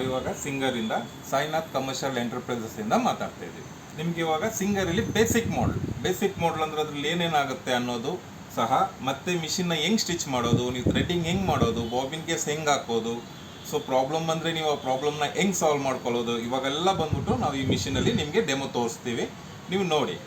ನಾವಿವಾಗ ಸಿಂಗರಿಂದ ಸಾಯಿನಾಥ್ ಕಮರ್ಷಿಯಲ್ ಎಂಟರ್ಪ್ರೈಸಸ್ಸಿಂದ ಮಾತಾಡ್ತಾ ಇದ್ದೀವಿ. ನಿಮ್ಗೆ ಇವಾಗ ಸಿಂಗರಲ್ಲಿ ಬೇಸಿಕ್ ಮಾಡಲ್ ಅಂದರೆ ಅದ್ರಲ್ಲಿ ಏನೇನಾಗುತ್ತೆ ಅನ್ನೋದು ಸಹ, ಮತ್ತು ಮಿಷಿನ್ನ ಹೆಂಗೆ ಸ್ಟಿಚ್ ಮಾಡೋದು, ನೀವು ಥ್ರೆಡ್ಡಿಂಗ್ ಹೆಂಗೆ ಮಾಡೋದು, ಬಾಬಿನ್ ಕೇಸ್ ಹೆಂಗೆ ಹಾಕೋದು, ಸೊ ಪ್ರಾಬ್ಲಮ್ ಅಂದರೆ ನೀವು ಆ ಪ್ರಾಬ್ಲಮ್ನ ಹೆಂಗೆ ಸಾಲ್ವ್ ಮಾಡ್ಕೊಳ್ಳೋದು, ಇವಾಗೆಲ್ಲ ಬಂದ್ಬಿಟ್ಟು ನಾವು ಈ ಮಿಷಿನಲ್ಲಿ ನಿಮಗೆ ಡೆಮೋ ತೋರಿಸ್ತೀವಿ. ನೀವು ನೋಡಿ,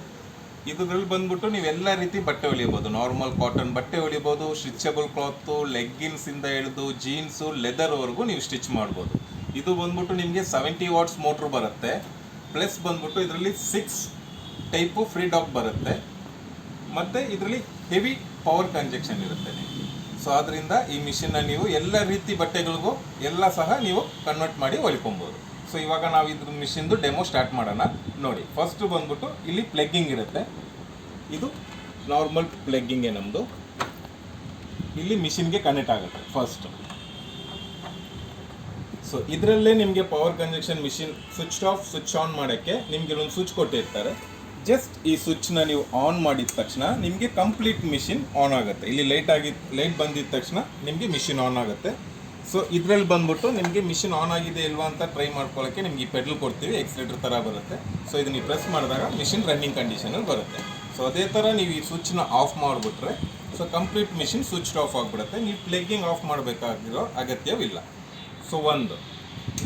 ಇದರಲ್ಲಿ ಬಂದ್ಬಿಟ್ಟು ನೀವು ಎಲ್ಲ ರೀತಿ ಬಟ್ಟೆ ಹೊಲಿಬೋದು. ನಾರ್ಮಲ್ ಕಾಟನ್ ಬಟ್ಟೆ ಹೊಲಿಬೋದು, ಸ್ಟಿಚಬಲ್ ಕ್ಲಾತು, ಲೆಗ್ಗಿನ್ಸಿಂದ ಹಿಡಿದು ಜೀನ್ಸು, ಲೆದರ್ವರೆಗೂ ನೀವು ಸ್ಟಿಚ್ ಮಾಡ್ಬೋದು. ಇದು ಬಂದ್ಬಿಟ್ಟು ನಿಮಗೆ 70 ವಾಟ್ಸ್ ಮೋಟ್ರ್ ಬರುತ್ತೆ. ಪ್ಲಸ್ ಬಂದ್ಬಿಟ್ಟು ಇದರಲ್ಲಿ 6 ಟೈಪು ಫ್ರೀ ಡಾಕ್ ಬರುತ್ತೆ, ಮತ್ತು ಇದರಲ್ಲಿ ಹೆವಿ ಪವರ್ ಕಂಜೆಕ್ಷನ್ ಇರುತ್ತೆ ನಿಮಗೆ. ಸೊ ಆದ್ದರಿಂದ ಈ ಮಿಷಿನ್ನ ನೀವು ಎಲ್ಲ ರೀತಿ ಬಟ್ಟೆಗಳಿಗೂ ಎಲ್ಲ ಸಹ ನೀವು ಕನ್ವರ್ಟ್ ಮಾಡಿ ಹೊಲ್ಕೊಬೋದು. ಸೊ ಇವಾಗ ನಾವು ಇದ್ರ ಮಿಷಿನ್ದು ಡೆಮೋ ಸ್ಟಾರ್ಟ್ ಮಾಡೋಣ. ನೋಡಿ, ಫಸ್ಟು ಬಂದ್ಬಿಟ್ಟು ಇಲ್ಲಿ ಪ್ಲಗ್ಗಿಂಗ್ ಇರುತ್ತೆ. ಇದು ನಾರ್ಮಲ್ ಪ್ಲಗ್ಗಿಂಗೇ ನಮ್ಮದು. ಇಲ್ಲಿ ಮಿಷಿನ್ಗೆ ಕನೆಕ್ಟ್ ಆಗುತ್ತೆ ಫಸ್ಟು. ಸೊ ಇದರಲ್ಲೇ ನಿಮಗೆ power conjunction machine switch off switch on ಮಾಡೋಕ್ಕೆ ನಿಮಗೆ ಇಲ್ಲೊಂದು ಸ್ವಿಚ್ ಕೊಟ್ಟಿರ್ತಾರೆ. ಜಸ್ಟ್ ಈ ಸ್ವಿಚ್ನ ನೀವು ಆನ್ ಮಾಡಿದ ತಕ್ಷಣ ನಿಮಗೆ ಕಂಪ್ಲೀಟ್ ಮಿಷಿನ್ ಆನ್ ಆಗುತ್ತೆ. ಇಲ್ಲಿ ಲೈಟ್ ಬಂದಿದ್ದ ತಕ್ಷಣ ನಿಮಗೆ ಮಿಷಿನ್ ಆನ್ ಆಗುತ್ತೆ. ಸೊ ಇದರಲ್ಲಿ ಬಂದ್ಬಿಟ್ಟು ನಿಮಗೆ ಮಿಷಿನ್ ಆನ್ ಆಗಿದೆ ಇಲ್ವಾ ಅಂತ ಟ್ರೈ ಮಾಡ್ಕೊಳ್ಳೋಕ್ಕೆ ನಿಮಗೆ ಈ ಪೆಡಲ್ ಕೊಡ್ತೀವಿ, ಎಕ್ಸ್ಲೇಟರ್ ಥರ ಬರುತ್ತೆ. ಸೊ ಇದನ್ನ ನೀವು ಪ್ರೆಸ್ ಮಾಡಿದಾಗ ಮಿಷಿನ್ ರನ್ನಿಂಗ್ ಕಂಡೀಷನಲ್ಲಿ ಬರುತ್ತೆ. ಸೊ ಅದೇ ಥರ ನೀವು ಈ ಸ್ವಿಚ್ನ ಆಫ್ ಮಾಡಿಬಿಟ್ರೆ so complete machine switch off ಆಗಿಬಿಡುತ್ತೆ. ನೀವು ಪ್ಲಗ್ಗಿಂಗ್ ಆಫ್ ಮಾಡಬೇಕಾಗಿರೋ ಅಗತ್ಯವಿಲ್ಲ. ಸೊ ಒಂದು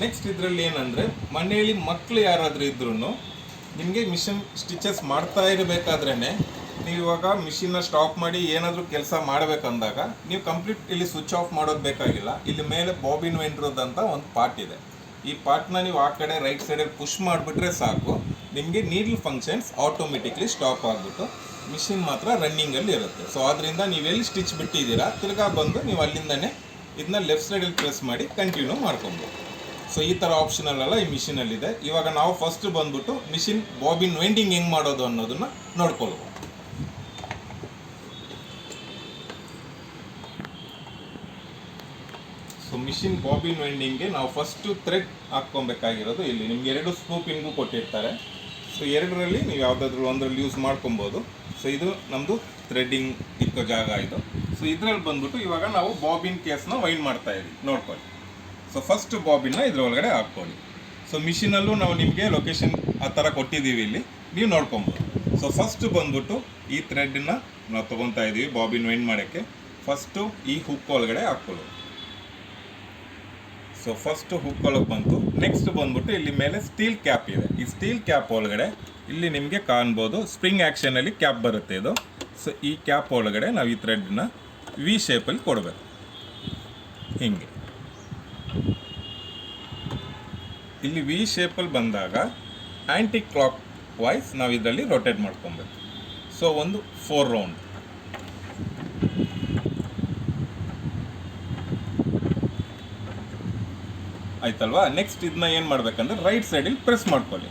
ನೆಕ್ಸ್ಟ್ ಇದರಲ್ಲಿ ಏನಂದರೆ, ಮನೆಯಲ್ಲಿ ಮಕ್ಕಳು ಯಾರಾದರೂ ಇದ್ರೂ ನಿಮಗೆ ಮಿಷಿನ್ ಸ್ಟಿಚಸ್ ಮಾಡ್ತಾ ಇರಬೇಕಾದ್ರೇ ನೀವು ಇವಾಗ ಮಿಷಿನ್ನ ಸ್ಟಾಪ್ ಮಾಡಿ ಏನಾದರೂ ಕೆಲಸ ಮಾಡಬೇಕಂದಾಗ ನೀವು ಕಂಪ್ಲೀಟ್ ಇಲ್ಲಿ ಸ್ವಿಚ್ ಆಫ್ ಮಾಡೋದು ಬೇಕಾಗಿಲ್ಲ. ಇಲ್ಲಿ ಮೇಲೆ ಬಾಬಿನ್ ವೆಂಡ್ರದಂತ ಒಂದು ಪಾರ್ಟ್ ಇದೆ. ಈ ಪಾರ್ಟ್ನ ನೀವು ಆ ಕಡೆ ರೈಟ್ ಸೈಡಲ್ಲಿ ಪುಷ್ ಮಾಡಿಬಿಟ್ರೆ ಸಾಕು, ನಿಮಗೆ ನೀಡಲ್ ಫಂಕ್ಷನ್ಸ್ ಆಟೋಮೆಟಿಕ್ಲಿ ಸ್ಟಾಪ್ ಆಗಿಬಿಟ್ಟು ಮಿಷಿನ್ ಮಾತ್ರ ರನ್ನಿಂಗಲ್ಲಿ ಇರುತ್ತೆ. ಸೊ ಆದ್ದರಿಂದ ನೀವೆಲ್ಲಿ ಸ್ಟಿಚ್ ಬಿಟ್ಟಿದ್ದೀರಾ ತಿರ್ಗಾ ಬಂದು ನೀವು ಅಲ್ಲಿಂದನೇ ಇದನ್ನ ಲೆಫ್ಟ್ ಸೈಡಲ್ಲಿ ಪ್ರೆಸ್ ಮಾಡಿ ಕಂಟಿನ್ಯೂ ಮಾಡ್ಕೊಬೋದು. ಸೊ ಈ ಥರ ಆಪ್ಷನಲ್ಲೆಲ್ಲ ಈ ಮಿಷಿನಲ್ಲಿದೆ. ಇವಾಗ ನಾವು ಫಸ್ಟ್ ಬಂದ್ಬಿಟ್ಟು ಮಿಷಿನ್ ಬಾಬಿನ್ ವೆಂಡಿಂಗ್ ಹೆಂಗೆ ಮಾಡೋದು ಅನ್ನೋದನ್ನು ನೋಡ್ಕೊಳ್ಬೋದು. ಸೊ ಮಿಷಿನ್ ಬಾಬಿನ್ ವೆಂಡಿಂಗ್ಗೆ ನಾವು ಫಸ್ಟು ಥ್ರೆಡ್ ಹಾಕ್ಕೊಬೇಕಾಗಿರೋದು ಇಲ್ಲಿ ನಿಮ್ಗೆ 2 ಸ್ನೂಪಿಂಗು ಕೊಟ್ಟಿರ್ತಾರೆ. ಸೊ ಎರಡರಲ್ಲಿ ನೀವು ಯಾವುದಾದ್ರೂ ಒಂದರಲ್ಲಿ ಯೂಸ್ ಮಾಡ್ಕೊಬೋದು. ಸೊ ಇದು ನಮ್ಮದು ಥ್ರೆಡ್ಡಿಂಗ್ ಇಕ್ಕೋ ಜಾಗ ಇದು. ಸೊ ಇದರಲ್ಲಿ ಬಂದ್ಬಿಟ್ಟು ಇವಾಗ ನಾವು ಬಾಬಿನ್ ಕೇಸ್ನ ವೈಂಡ್ ಮಾಡ್ತಾ ಇದ್ದೀವಿ, ನೋಡ್ಕೊಳ್ಳಿ. ಸೊ ಫಸ್ಟ್ ಬಾಬಿನ್ನ ಇದರೊಳಗಡೆ ಹಾಕ್ಕೊಳ್ಳಿ. ಸೊ ಮಿಷಿನಲ್ಲೂ ನಾವು ನಿಮಗೆ ಲೊಕೇಶನ್ ಆ ಥರ ಕೊಟ್ಟಿದ್ದೀವಿ, ಇಲ್ಲಿ ನೀವು ನೋಡ್ಕೊಬೋದು. ಸೊ ಫಸ್ಟ್ ಬಂದ್ಬಿಟ್ಟು ಈ ಥ್ರೆಡ್ನ ನಾವು ತೊಗೊತಾ ಇದ್ದೀವಿ ಬಾಬಿನ್ ವೈಂಡ್ ಮಾಡೋಕ್ಕೆ. ಫಸ್ಟು ಈ ಹುಕ್ ಒಳಗಡೆ ಹಾಕ್ಕೊಳ್ಳೋದು. ಸೊ ಫಸ್ಟು ಹುಕ್ ಒಳಗೆ ಬಂತು. ನೆಕ್ಸ್ಟ್ ಬಂದ್ಬಿಟ್ಟು ಇಲ್ಲಿ ಮೇಲೆ ಸ್ಟೀಲ್ ಕ್ಯಾಪ್ ಇದೆ. ಈ ಸ್ಟೀಲ್ ಕ್ಯಾಪ್ ಒಳಗಡೆ ಇಲ್ಲಿ ನಿಮಗೆ ಕಾಣ್ಬೋದು ಸ್ಪ್ರಿಂಗ್ ಆ್ಯಕ್ಷನಲ್ಲಿ ಕ್ಯಾಪ್ ಬರುತ್ತೆ ಇದು. ಸೊ ಈ ಕ್ಯಾಪ್ ಒಳಗಡೆ ನಾವು ಈ ಥ್ರೆಡ್ನ ವಿ ಶೇಪಲ್ಲಿ ಕೊಡಬೇಕು. ಹೀಗೆ ಇಲ್ಲಿ ವಿ ಶೇಪಲ್ಲಿ ಬಂದಾಗ ಆ್ಯಂಟಿ ಕ್ಲಾಕ್ ವೈಸ್ ನಾವು ಇದರಲ್ಲಿ ರೊಟೇಟ್ ಮಾಡ್ಕೊಬೇಕು. ಸೊ ಒಂದು 4 ರೌಂಡ್ ಆಯ್ತಲ್ವಾ. ನೆಕ್ಸ್ಟ್ ಇದನ್ನ ಏನು ಮಾಡಬೇಕಂದ್ರೆ ರೈಟ್ ಸೈಡಲ್ಲಿ ಪ್ರೆಸ್ ಮಾಡ್ಕೊಳ್ಳಿ.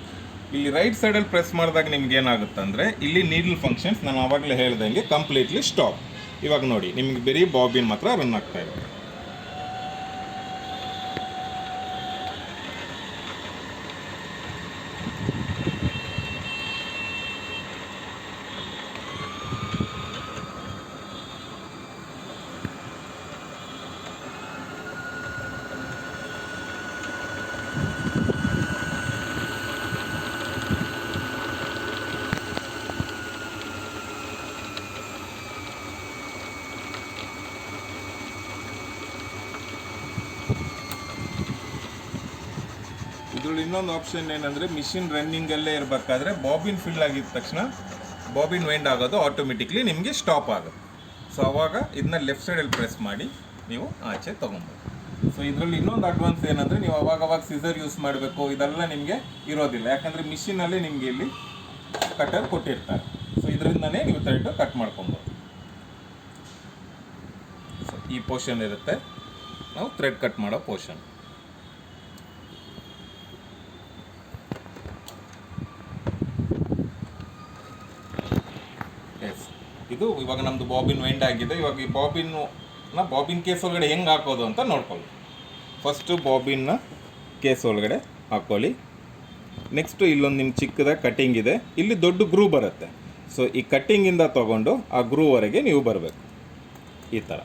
ಇಲ್ಲಿ ರೈಟ್ ಸೈಡಲ್ಲಿ ಪ್ರೆಸ್ ಮಾಡಿದಾಗ ನಿಮ್ಗೆ ಏನಾಗುತ್ತೆ ಅಂದರೆ ಇಲ್ಲಿ ನೀಡಲ್ ಫಂಕ್ಷನ್ಸ್ ನಾನು ಆವಾಗಲೇ ಹೇಳ್ದಂಗೆ ಕಂಪ್ಲೀಟ್ಲಿ ಸ್ಟಾಪ್. ಇವಾಗ ನೋಡಿ, ನಿಮಗೆ ಬರೀ ಬಾಬಿನ್ ಮಾತ್ರ ರನ್ ಆಗ್ತಾ ಇದೆ. ಇದರಲ್ಲಿ ಇನ್ನೊಂದು ಆಪ್ಷನ್ ಏನಂದರೆ, ಮಿಷಿನ್ ರನ್ನಿಂಗಲ್ಲೇ ಇರಬೇಕಾದ್ರೆ ಬಾಬಿನ್ ಫಿಲ್ ಆಗಿದ ತಕ್ಷಣ ಬಾಬಿನ್ ವೈಂಡ್ ಆಗೋದು ಆಟೋಮೆಟಿಕ್ಲಿ ನಿಮಗೆ ಸ್ಟಾಪ್ ಆಗುತ್ತೆ. ಸೊ ಆವಾಗ ಇದನ್ನ ಲೆಫ್ಟ್ ಸೈಡಲ್ಲಿ ಪ್ರೆಸ್ ಮಾಡಿ ನೀವು ಆಚೆ ತೊಗೊಬೋದು. ಸೊ ಇದರಲ್ಲಿ ಇನ್ನೊಂದು ಅಡ್ವಾನ್ಸ್ ಏನಂದರೆ, ನೀವು ಅವಾಗವಾಗ ಸಿಸರ್ ಯೂಸ್ ಮಾಡಬೇಕು ಇದೆಲ್ಲ ನಿಮಗೆ ಇರೋದಿಲ್ಲ. ಯಾಕಂದರೆ ಮಿಷಿನಲ್ಲಿ ನಿಮಗೆ ಇಲ್ಲಿ ಕಟರ್ ಕೊಟ್ಟಿರ್ತಾರೆ. ಸೊ ಇದರಿಂದನೇ ನೀವು ಥ್ರೆಡ್ ಕಟ್ ಮಾಡ್ಕೊಬೋದು. ಸೊ ಈ ಪೋರ್ಷನ್ ಇರುತ್ತೆ ನಾವು ಥ್ರೆಡ್ ಕಟ್ ಮಾಡೋ ಪೋರ್ಷನ್. ಇದು ಇವಾಗ ನಮ್ಮದು ಬಾಬಿನ್ ವೈಂಡ್ ಆಗಿದೆ. ಇವಾಗ ಈ ಬಾಬಿನ್ ಕೇಸ್ ಒಳಗಡೆ ಹೆಂಗೆ ಹಾಕೋದು ಅಂತ ನೋಡ್ಕೊಳ್ಳಿ. ಫಸ್ಟು ಬಾಬಿನ್ನ ಕೇಸ್ ಒಳಗಡೆ ಹಾಕ್ಕೊಳ್ಳಿ. ನೆಕ್ಸ್ಟು ಇಲ್ಲೊಂದು ನಿಮ್ಮ ಚಿಕ್ಕದಾಗಿ ಕಟ್ಟಿಂಗ್ ಇದೆ, ಇಲ್ಲಿ ದೊಡ್ಡ ಗ್ರೂ ಬರುತ್ತೆ. ಸೊ ಈ ಕಟ್ಟಿಂಗಿಂದ ತೊಗೊಂಡು ಆ ಗ್ರೂವರೆಗೆ ನೀವು ಬರಬೇಕು ಈ ಥರ.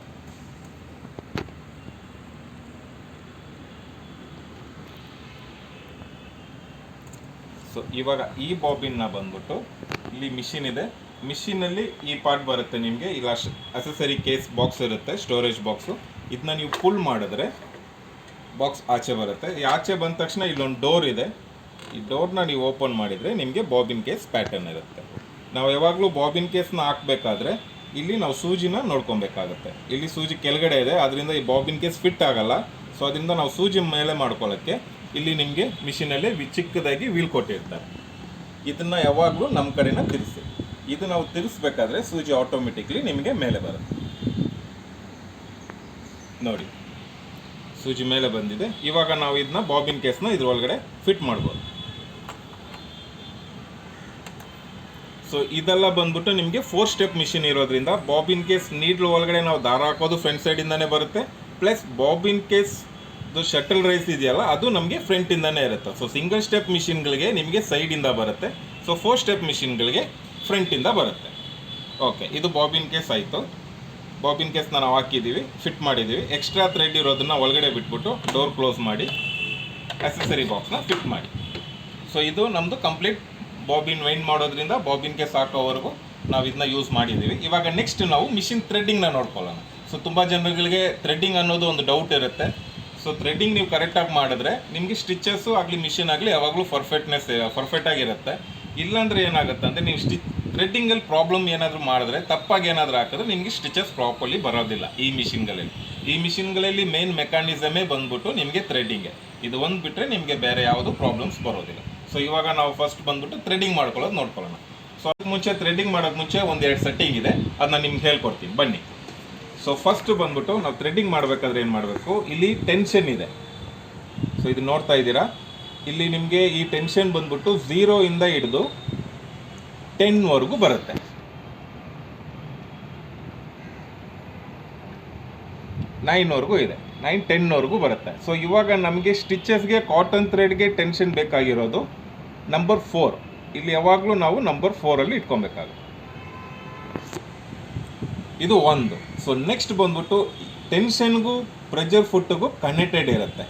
ಸೊ ಇವಾಗ ಈ ಬಾಬಿನ್ನ ಬಂದ್ಬಿಟ್ಟು ಇಲ್ಲಿ ಮಿಷಿನ್ ಇದೆ, ಮಿಷಿನಲ್ಲಿ ಈ ಪಾರ್ಟ್ ಬರುತ್ತೆ ನಿಮಗೆ, ಇಲ್ಲ ಅಸೆಸರಿ ಕೇಸ್ ಬಾಕ್ಸ್ ಇರುತ್ತೆ, ಸ್ಟೋರೇಜ್ ಬಾಕ್ಸು. ಇದನ್ನ ನೀವು ಫುಲ್ ಮಾಡಿದ್ರೆ ಬಾಕ್ಸ್ ಆಚೆ ಬರುತ್ತೆ. ಈ ಆಚೆ ಬಂದ ತಕ್ಷಣ ಇಲ್ಲೊಂದು ಡೋರ್ ಇದೆ, ಈ ಡೋರ್ನ ನೀವು ಓಪನ್ ಮಾಡಿದರೆ ನಿಮಗೆ ಬಾಬಿನ್ ಕೇಸ್ ಪ್ಯಾಟರ್ನ್ ಇರುತ್ತೆ. ನಾವು ಯಾವಾಗಲೂ ಬಾಬಿನ್ ಕೇಸ್ನ ಹಾಕಬೇಕಾದ್ರೆ ಇಲ್ಲಿ ನಾವು ಸೂಜಿನ ನೋಡ್ಕೊಬೇಕಾಗುತ್ತೆ. ಇಲ್ಲಿ ಸೂಜಿ ಕೆಳಗಡೆ ಇದೆ, ಅದರಿಂದ ಈ ಬಾಬಿನ್ ಕೇಸ್ ಫಿಟ್ ಆಗಲ್ಲ. ಸೊ ಅದರಿಂದ ನಾವು ಸೂಜಿ ಮೇಲೆ ಮಾಡ್ಕೊಳ್ಳೋಕ್ಕೆ ಇಲ್ಲಿ ನಿಮಗೆ ಮಿಷಿನಲ್ಲೇ ಚಿಕ್ಕದಾಗಿ ವೀಲ್ ಕೊಟ್ಟಿರ್ತಾರೆ. ಇದನ್ನು ಯಾವಾಗಲೂ ನಮ್ಮ ಕಡೆನ ತಿರ್ಸಿ. ಇದು ನಾವು ತಿರ್ಸ್ಬೇಕಾದ್ರೆ ಸೂಜಿ ಆಟೋಮೆಟಿಕ್ಲಿ ನಿಮಗೆ ಮೇಲೆ ಬರುತ್ತೆ. ನೋಡಿ, ಸೂಜಿ ಮೇಲೆ ಬಂದಿದೆ. ಇವಾಗ ನಾವು ಇದನ್ನ ಬಾಬಿನ್ ಕೇಸ್ನ ಇದ್ರೊಳಗಡೆ ಫಿಟ್ ಮಾಡ್ಬೋದು. ಸೊ ಇದೆಲ್ಲ ಬಂದ್ಬಿಟ್ಟು ನಿಮಗೆ 4 ಸ್ಟೆಪ್ ಮಿಷಿನ್ ಇರೋದ್ರಿಂದ ಬಾಬಿನ್ ಕೇಸ್ ನೀಡ್ಲ್ ಒಳಗಡೆ ನಾವು ದಾರ ಹಾಕೋದು ಫ್ರಂಟ್ ಸೈಡಿಂದನೇ ಬರುತ್ತೆ, plus bobbin case shuttle race ಇದೆಯಲ್ಲ ಅದು ನಮಗೆ ಫ್ರಂಟಿಂದನೇ ಇರುತ್ತೆ. ಸೊ ಸಿಂಗಲ್ ಸ್ಟೆಪ್ ಮಿಷಿನ್ಗಳಿಗೆ ನಿಮಗೆ ಸೈಡಿಂದ ಬರುತ್ತೆ, ಸೊ 4 ಸ್ಟೆಪ್ ಮಿಷಿನ್ಗಳಿಗೆ ಫ್ರಂಟಿಂದ ಬರುತ್ತೆ. ಓಕೆ, ಇದು ಬಾಬಿನ್ ಕೇಸ್ ಆಯಿತು. ಬಾಬಿನ್ ಕೇಸ್ನ ನಾವು ಹಾಕಿದ್ದೀವಿ, ಫಿಟ್ ಮಾಡಿದ್ದೀವಿ. ಎಕ್ಸ್ಟ್ರಾ ಥ್ರೆಡ್ ಇರೋದನ್ನು ಒಳಗಡೆ ಬಿಟ್ಬಿಟ್ಟು ಡೋರ್ ಕ್ಲೋಸ್ ಮಾಡಿ ಅಸೆಸರಿ ಬಾಕ್ಸ್ನ ಫಿಟ್ ಮಾಡಿ. ಸೊ ಇದು ನಮ್ಮದು ಕಂಪ್ಲೀಟ್ ಬಾಬಿನ್ ವೈಂಡ್ ಮಾಡೋದ್ರಿಂದ ಬಾಬಿನ್ ಕೇಸ್ ಹಾಕೋವರೆಗೂ ನಾವು ಇದನ್ನ ಯೂಸ್ ಮಾಡಿದ್ದೀವಿ. ಇವಾಗ ನೆಕ್ಸ್ಟ್ ನಾವು ಮಿಷಿನ್ ಥ್ರೆಡ್ಡಿಂಗ್ನ ನೋಡ್ಕೊಳ್ಳೋಣ. ಸೊ ತುಂಬ ಜನಗಳಿಗೆ ಥ್ರೆಡ್ಡಿಂಗ್ ಅನ್ನೋದು ಒಂದು ಡೌಟ್ ಇರುತ್ತೆ. ಸೊ ಥ್ರೆಡ್ಡಿಂಗ್ ನೀವು ಕರೆಕ್ಟಾಗಿ ಮಾಡಿದ್ರೆ ನಿಮಗೆ ಸ್ಟಿಚಸ್ಸು ಆಗಲಿ ಮಿಷಿನ್ ಆಗಲಿ ಯಾವಾಗಲೂ ಪರ್ಫೆಕ್ಟಾಗಿರುತ್ತೆ. ಇಲ್ಲಾಂದರೆ ಏನಾಗುತ್ತೆ ಅಂದರೆ ನೀವು ಥ್ರೆಡ್ಡಿಂಗಲ್ಲಿ ಪ್ರಾಬ್ಲಮ್ ಏನಾದರೂ ಮಾಡಿದ್ರೆ, ತಪ್ಪಾಗಿ ಏನಾದರೂ ಹಾಕಿದ್ರೆ ನಿಮಗೆ ಸ್ಟಿಚಸ್ ಪ್ರಾಪರ್ಲಿ ಬರೋದಿಲ್ಲ. ಈ ಮಿಷಿನ್ಗಳಲ್ಲಿ ಮೇನ್ ಮೆಕ್ಯಾನಿಸಮೇ ಬಂದ್ಬಿಟ್ಟು ನಿಮಗೆ ಥ್ರೆಡ್ಡಿಂಗೆ. ಇದು ಒಂದು ಬಿಟ್ಟರೆ ನಿಮಗೆ ಬೇರೆ ಯಾವುದು ಪ್ರಾಬ್ಲಮ್ಸ್ ಬರೋದಿಲ್ಲ. ಸೊ ಇವಾಗ ನಾವು ಫಸ್ಟ್ ಬಂದ್ಬಿಟ್ಟು ಥ್ರೆಡ್ಡಿಂಗ್ ಮಾಡ್ಕೊಳ್ಳೋದು ನೋಡ್ಕೊಳ್ಳೋಣ. ಸೊ ಅದಕ್ಕೆ ಮುಂಚೆ ಥ್ರೆಡ್ಡಿಂಗ್ ಮಾಡೋಕ್ಕೆ ಮುಂಚೆ 1-2 ಸೆಟ್ಟಿಂಗ್ ಇದೆ, ಅದನ್ನ ನಿಮ್ಗೆ ಹೇಳ್ಕೊಡ್ತೀನಿ ಬನ್ನಿ. ಸೊ ಫಸ್ಟ್ ಬಂದ್ಬಿಟ್ಟು ನಾವು ಥ್ರೆಡ್ಡಿಂಗ್ ಮಾಡಬೇಕಾದ್ರೆ ಏನು ಮಾಡಬೇಕು, ಇಲ್ಲಿ ಟೆನ್ಷನ್ ಇದೆ. ಸೊ ಇದು ನೋಡ್ತಾ ಇದ್ದೀರಾ, ಇಲ್ಲಿ ನಿಮಗೆ ಈ ಟೆನ್ಷನ್ ಬಂದ್ಬಿಟ್ಟು 0 ಇಂದ ಹಿಡಿದು 10ವರೆಗೂ ಬರುತ್ತೆ. 9ವರೆಗೂ ಇದೆ, 9, 10ವರೆಗೂ ಬರುತ್ತೆ. ಸೊ ಇವಾಗ ನಮಗೆ ಸ್ಟಿಚಸ್ಗೆ ಕಾಟನ್ ಥ್ರೆಡ್ಗೆ ಟೆನ್ಷನ್ ಬೇಕಾಗಿರೋದು ನಂಬರ್ 4. ಇಲ್ಲಿ ಯಾವಾಗಲೂ ನಾವು ನಂಬರ್ 4ಅಲ್ಲಿ ಇಟ್ಕೊಬೇಕಾಗುತ್ತೆ. ಇದು ಒಂದು. ಸೊ ನೆಕ್ಸ್ಟ್ ಬಂದ್ಬಿಟ್ಟು ಟೆನ್ಷನ್ಗೂ ಪ್ರೆಜರ್ ಫುಟ್ಗೂ ಕನೆಕ್ಟೆಡ್ ಇರುತ್ತೆ.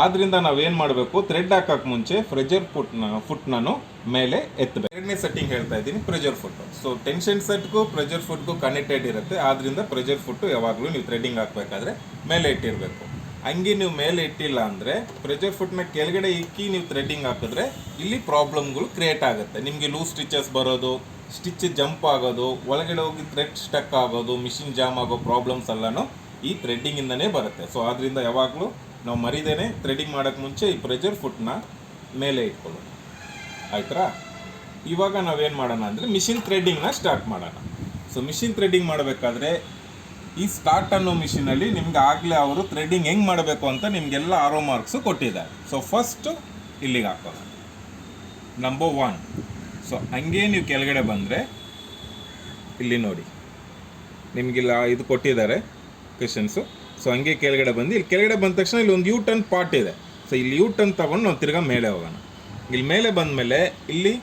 ಆದ್ದರಿಂದ ನಾವೇನು ಮಾಡಬೇಕು, ಥ್ರೆಡ್ ಹಾಕೋಕ್ಕೆ ಮುಂಚೆ ಪ್ರೆಜರ್ ಫುಟ್ನೂ ಮೇಲೆ ಎತ್ತಬೇಕು. 2ನೇ ಸೆಟ್ಟಿಂಗ್ ಹೇಳ್ತಾ ಇದ್ದೀನಿ, ಪ್ರೆಜರ್ ಫುಟ್. ಸೊ ಟೆನ್ಷನ್ ಸೆಟ್ಗೂ ಪ್ರೆಜರ್ ಫುಟ್ಗೂ ಕನೆಕ್ಟೆಡ್ ಇರುತ್ತೆ. ಆದ್ದರಿಂದ ಪ್ರೆಜರ್ ಫುಟ್ಟು ಯಾವಾಗಲೂ ನೀವು ಥ್ರೆಡ್ಡಿಂಗ್ ಹಾಕಬೇಕಾದ್ರೆ ಮೇಲೆ ಇಟ್ಟಿರಬೇಕು. ಹಂಗೆ ನೀವು ಮೇಲೆ ಇಟ್ಟಿಲ್ಲ ಅಂದರೆ ಪ್ರೆಜರ್ ಫುಟ್ನ ಕೆಳಗಡೆ ಇಕ್ಕಿ ನೀವು ಥ್ರೆಡ್ಡಿಂಗ್ ಹಾಕಿದ್ರೆ ಇಲ್ಲಿ ಪ್ರಾಬ್ಲಮ್ಗಳು ಕ್ರಿಯೇಟ್ ಆಗುತ್ತೆ. ನಿಮಗೆ ಲೂಸ್ ಸ್ಟಿಚಸ್ ಬರೋದು, ಸ್ಟಿಚ್ ಜಂಪ್ ಆಗೋದು, ಒಳಗಡೆ ಹೋಗಿ ಥ್ರೆಡ್ ಸ್ಟಕ್ ಆಗೋದು, ಮಿಷಿನ್ ಜಾಮ್ ಆಗೋ ಪ್ರಾಬ್ಲಮ್ಸ್ ಎಲ್ಲನೂ ಈ ಥ್ರೆಡ್ಡಿಂಗಿಂದನೇ ಬರುತ್ತೆ. ಸೊ ಆದ್ದರಿಂದ ಯಾವಾಗಲೂ ನಾವು ಮರಿದೇನೆ ಥ್ರೆಡ್ಡಿಂಗ್ ಮಾಡೋಕ್ಕೆ ಮುಂಚೆ ಈ ಪ್ರೆಜರ್ ಫುಟ್ನ ಮೇಲೆ ಇಟ್ಕೊಳ್ಳೋಣ. ಆಯ್ತಾ? ಇವಾಗ ನಾವೇನು ಮಾಡೋಣ ಅಂದರೆ ಮಿಷಿನ್ ಥ್ರೆಡ್ಡಿಂಗ್ನ ಸ್ಟಾರ್ಟ್ ಮಾಡೋಣ. ಸೊ ಮಿಷಿನ್ ಥ್ರೆಡ್ಡಿಂಗ್ ಮಾಡಬೇಕಾದ್ರೆ ಈ ಸ್ಟಾರ್ಟ್ ಅನ್ನೋ ಮಿಷಿನಲ್ಲಿ ನಿಮ್ಗೆ ಆಗಲೇ ಅವರು ಥ್ರೆಡ್ಡಿಂಗ್ ಹೆಂಗೆ ಮಾಡಬೇಕು ಅಂತ ನಿಮಗೆಲ್ಲ ಆರೋ ಮಾರ್ಕ್ಸು ಕೊಟ್ಟಿದ್ದಾರೆ. ಸೊ ಫಸ್ಟು ಇಲ್ಲಿಗೆ ಹಾಕೋಣ, ನಂಬರ್ 1. ಸೊ ಹಂಗೆ ನೀವು ಕೆಳಗಡೆ ಬಂದರೆ ಇಲ್ಲಿ ನೋಡಿ ನಿಮಗಿಲ್ಲ ಇದು ಕೊಟ್ಟಿದ್ದಾರೆ ಕ್ವೆಶನ್ಸು. ಸೊ ಹಂಗೆ ಕೆಳಗಡೆ ಬಂದು ಇಲ್ಲಿ ಕೆಳಗಡೆ ಬಂದ ತಕ್ಷಣ ಇಲ್ಲಿ ಒಂದು U-turn ಪಾರ್ಟ್ ಇದೆ. ಸೊ ಇಲ್ಲಿ U-turn ತೊಗೊಂಡು ನಾವು ತಿರ್ಗಾ ಮೇಲೆ ಹೋಗೋಣ. ಇಲ್ಲಿ ಮೇಲೆ ಬಂದಮೇಲೆ ಇಲ್ಲಿ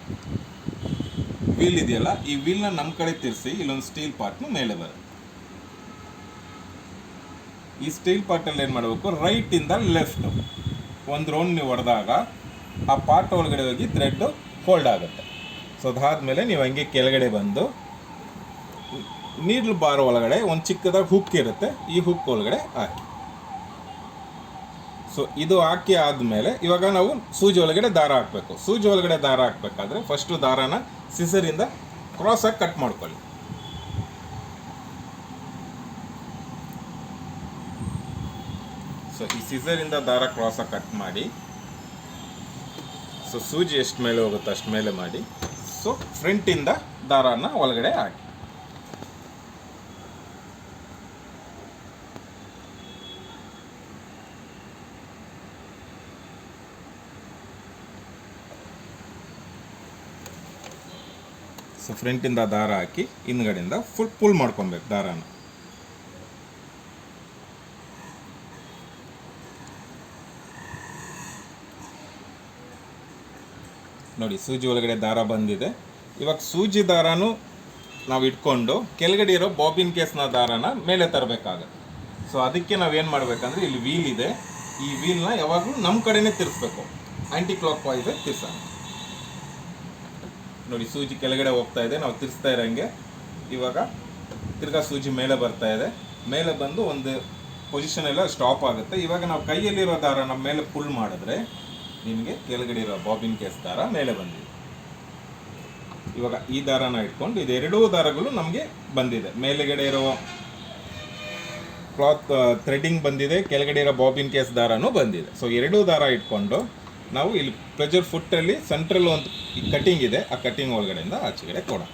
ವೀಲ್ ಇದೆಯಲ್ಲ, ಈ ವೀಲ್ನ ನಮ್ಮ ಕಡೆ ತಿರ್ಸಿ ಇಲ್ಲೊಂದು ಸ್ಟೀಲ್ ಪಾರ್ಟ್ನು ಮೇಲೆ ಬರುತ್ತೆ. ಈ ಸ್ಟೀಲ್ ಪಾರ್ಟಲ್ಲಿ ಏನು ಮಾಡಬೇಕು, ರೈಟಿಂದ ಲೆಫ್ಟ್ ಒಂದು ರೌಂಡ್ ನೀವು ಹೊಡೆದಾಗ ಆ ಪಾರ್ಟ್ ಒಳಗಡೆ ಹೋಗಿ ಥ್ರೆಡ್ಡು ಫೋಲ್ಡ್ ಆಗುತ್ತೆ. ಸೊ ಅದಾದಮೇಲೆ ನೀವು ಹಂಗೆ ಕೆಳಗಡೆ ಬಂದು ನೀಡ್ಲ್ ಬಾರ್ ಒಳಗಡೆ ಒಂದು ಚಿಕ್ಕದಾಗಿ ಹುಕ್ ಇರುತ್ತೆ, ಈ ಹುಕ್ ಒಳಗಡೆ ಹಾಕಿ. ಸೊ ಇದು ಹಾಕಿ ಆದಮೇಲೆ ಇವಾಗ ನಾವು ಸೂಜಿ ಒಳಗಡೆ ದಾರ ಹಾಕಬೇಕು. ಸೂಜಿ ಒಳಗಡೆ ದಾರ ಹಾಕಬೇಕಾದ್ರೆ ಫಸ್ಟು ದಾರಾನ ಸಿಸರಿಂದ ಕ್ರಾಸಾಗಿ ಕಟ್ ಮಾಡ್ಕೊಳ್ಳಿ. ಸೊ ಈ ಸಿಸರಿಂದ ದಾರ ಕ್ರಾಸಾಗಿ ಕಟ್ ಮಾಡಿ, ಸೊ ಸೂಜಿ ಎಷ್ಟು ಮೇಲೆ ಹೋಗುತ್ತೋ ಅಷ್ಟು ಮೇಲೆ ಮಾಡಿ, ಸೊ ಫ್ರಂಟಿಂದ ದಾರಾನ ಒಳಗಡೆ ಹಾಕಿ. ಸೊ ಫ್ರಂಟಿಂದ ದಾರ ಹಾಕಿ ಹಿಂದ್ಗಡೆಯಿಂದ ಫುಲ್ ಪುಲ್ ಮಾಡ್ಕೊಬೇಕು ದಾರಾನ. ನೋಡಿ ಸೂಜಿ ಒಳಗಡೆ ದಾರ ಬಂದಿದೆ. ಇವಾಗ ಸೂಜಿ ದಾರನೂ ನಾವು ಇಟ್ಕೊಂಡು ಕೆಳಗಡೆ ಇರೋ ಬಾಬಿನ್ ಕೇಸ್ನ ದಾರನ ಮೇಲೆ ತರಬೇಕಾಗುತ್ತೆ. ಸೊ ಅದಕ್ಕೆ ನಾವೇನು ಮಾಡಬೇಕಂದ್ರೆ ಇಲ್ಲಿ ವೀಲ್ ಇದೆ, ಈ ವೀಲ್ನ ಯಾವಾಗಲೂ ನಮ್ಮ ಕಡೆನೇ ತಿರ್ಸ್ಬೇಕು, ಆ್ಯಂಟಿ ಕ್ಲಾಕ್ ವೈಸ್ ತಿರ್ಸೋಣ. ನೋಡಿ ಸೂಜಿ ಕೆಳಗಡೆ ಹೋಗ್ತಾ ಇದೆ, ನಾವು ತಿರ್ಸ್ತಾ ಇರೋಂಗೆ ಇವಾಗ ತಿರ್ಗಾ ಸೂಜಿ ಮೇಲೆ ಬರ್ತಾ ಇದೆ. ಮೇಲೆ ಬಂದು ಒಂದು ಪೊಸಿಷನ್ ಎಲ್ಲ ಸ್ಟಾಪ್ ಆಗುತ್ತೆ. ಇವಾಗ ನಾವು ಕೈಯಲ್ಲಿರೋ ದಾರ ನಮ್ಮ ಮೇಲೆ ಪುಲ್ ಮಾಡಿದ್ರೆ ನಿಮಗೆ ಕೆಳಗಡೆ ಇರೋ ಬಾಬಿನ್ ಕೇಸ್ ದಾರ ಮೇಲೆ ಬಂದಿದೆ. ಇವಾಗ ಈ ದಾರನ ಇಟ್ಕೊಂಡು ಇದೆರಡೂ ದಾರಗಳು ನಮಗೆ ಬಂದಿದೆ. ಮೇಲೆಗಡೆ ಇರೋ ಕ್ಲಾತ್ ಥ್ರೆಡ್ಡಿಂಗ್ ಬಂದಿದೆ, ಕೆಳಗಡೆ ಇರೋ ಬಾಬಿನ್ ಕೇಸ್ ದಾರನೂ ಬಂದಿದೆ. ಸೊ ಎರಡೂ ದಾರ ಇಟ್ಕೊಂಡು ನಾವು ಇಲ್ಲಿ ಪ್ರೆಜರ್ ಫುಟ್ಟಲ್ಲಿ ಸೆಂಟ್ರಲ್ ಒಂದು ಕಟಿಂಗ್ ಇದೆ, ಆ ಕಟಿಂಗ್ ಒಳಗಡೆಯಿಂದ ಆಚೆಗಡೆ ಕೊಡೋಣ.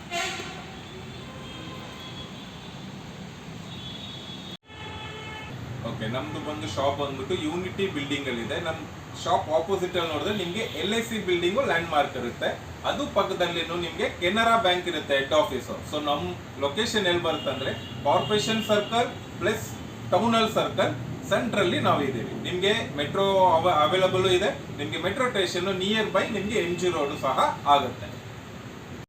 ಓಕೆ, ನಮ್ದು ಬಂದು ಶಾಪ್ ಬಂದ್ಬಿಟ್ಟು ಯೂನಿಟಿ ಬಿಲ್ಡಿಂಗ್ ಅಲ್ಲಿ ಇದೆ. ನಮ್ಮ ಶಾಪ್ ಆಪೋಸಿಟ್ ಅಲ್ಲಿ ನೋಡಿದ್ರೆ ನಿಮಗೆ LIC ಬಿಲ್ಡಿಂಗು ಲ್ಯಾಂಡ್ ಮಾರ್ಕ್ ಇರುತ್ತೆ. ಅದು ಪಕ್ಕದಲ್ಲಿ ನಿಮಗೆ ಕೆನರಾ ಬ್ಯಾಂಕ್ ಇರುತ್ತೆ ಹೆಡ್ ಆಫೀಸು. ಸೊ ನಮ್ಮ ಲೊಕೇಶನ್ ಎಲ್ಲಿ ಬರುತ್ತೆ ಅಂದ್ರೆ ಕಾರ್ಪೊರೇಷನ್ ಸರ್ಕಲ್ ಪ್ಲಸ್ ಟೌನಲ್ ಸರ್ಕಲ್ ಸೆಂಟ್ರಲ್ಲಿ ನಾವು ಇದ್ದೀವಿ. ನಿಮಗೆ ಮೆಟ್ರೋ ಅವೈಲಬಲ್ ಇದೆ. ನಿಮಗೆ ಮೆಟ್ರೋ ಸ್ಟೇಷನ್ ನಿಯರ್ ಬೈ ನಿಮಗೆ MG ರೋಡ್ ಸಹ ಆಗುತ್ತೆ.